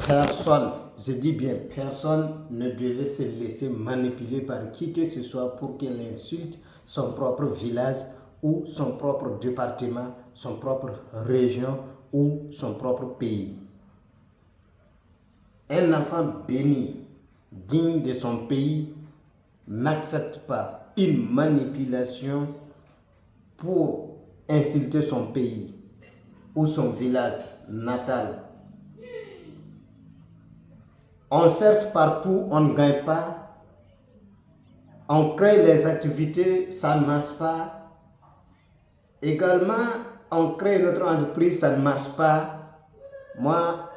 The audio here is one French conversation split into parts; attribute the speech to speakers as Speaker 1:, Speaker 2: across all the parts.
Speaker 1: Personne, je dis bien, personne ne devait se laisser manipuler par qui que ce soit pour qu'il insulte son propre village ou son propre département, son propre région ou son propre pays. Un enfant béni, digne de son pays, n'accepte pas une manipulation pour insulter son pays ou son village natal. On cherche partout, on ne gagne pas. On crée les activités, ça ne marche pas. Également, on crée notre entreprise, ça ne marche pas. Moi,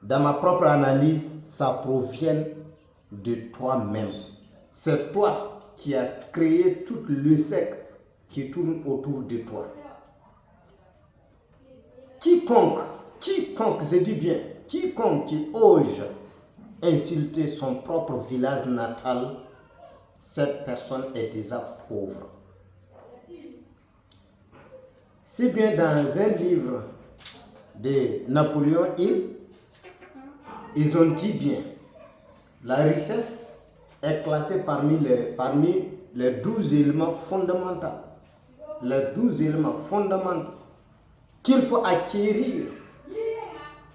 Speaker 1: dans ma propre analyse, ça provient de toi-même. C'est toi qui as créé tout le cercle qui tourne autour de toi. Quiconque, je dis bien, quiconque qui ose insulter son propre village natal, cette personne est déjà pauvre. Si bien dans un livre de Napoléon Hill, ils ont dit bien, la richesse est classée parmi les 12 éléments fondamentaux. Les 12 éléments fondamentaux qu'il faut acquérir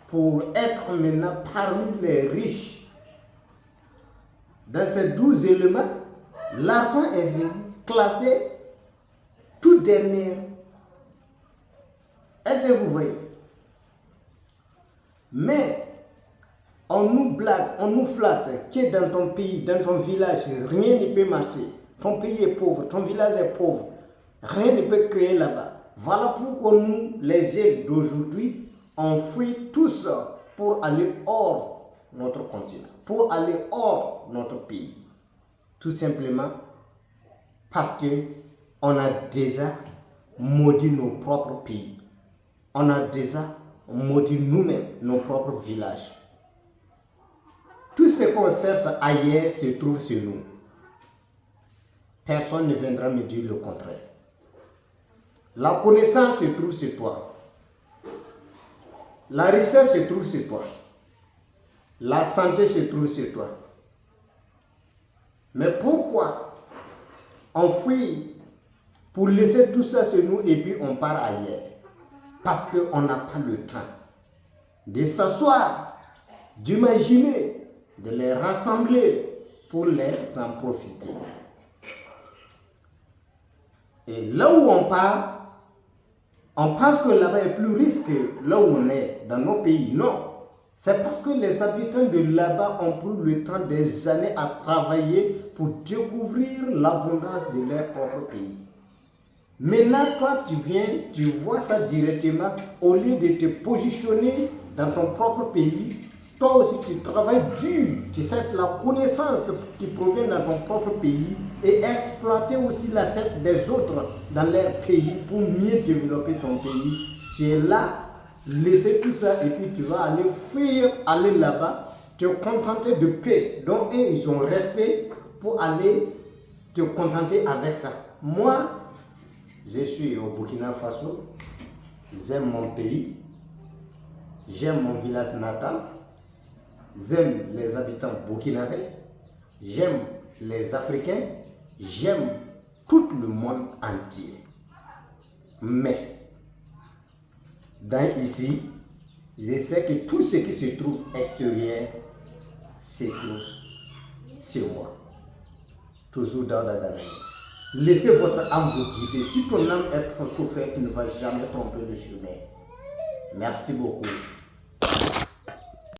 Speaker 1: pour être maintenant parmi les riches. Dans ces 12 éléments, l'argent est venu classé tout dernier. Est-ce que vous voyez? Mais on nous blague, on nous flatte que dans ton pays, dans ton village, rien ne peut marcher. Ton pays est pauvre, ton village est pauvre. Rien ne peut créer là-bas. Voilà pourquoi nous, les jeunes d'aujourd'hui, on fuit tous pour aller hors notre continent, pour aller hors notre pays. Tout simplement parce qu'on a déjà maudit nos propres pays. On a déjà maudit nous-mêmes nos propres villages. Tout ce qu'on cherche ailleurs se trouve chez nous. Personne ne viendra me dire le contraire. La connaissance se trouve chez toi. La richesse se trouve chez toi. La santé se trouve chez toi. Mais pourquoi on fuit pour laisser tout ça chez nous et puis on part ailleurs? Parce qu'on n'a pas le temps de s'asseoir, d'imaginer, de les rassembler pour les en profiter. Et là où on part, on pense que là-bas est plus riche que là où on est, dans nos pays. Non, c'est parce que les habitants de là-bas ont pris le temps des années à travailler pour découvrir l'abondance de leur propre pays. Maintenant, toi, tu viens, tu vois ça directement, au lieu de te positionner dans ton propre pays, toi aussi tu travailles dur, tu cherches la connaissance qui provient de ton propre pays et exploiter aussi la tête des autres dans leur pays pour mieux développer ton pays. Tu es là, laisser tout ça et puis tu vas aller fuir, aller là-bas, te contenter de paix. Donc eux, ils sont restés pour aller te contenter avec ça. Moi, je suis au Burkina Faso, j'aime mon pays, j'aime mon village natal, j'aime les habitants burkinabés, j'aime les Africains, j'aime tout le monde entier. Mais, dans ici, je sais que tout ce qui se trouve extérieur se trouve chez moi. Toujours dans la galerie. Laissez votre âme vous guider. Si ton âme est trop soufferte, tu ne vas jamais tromper le chemin. Merci beaucoup.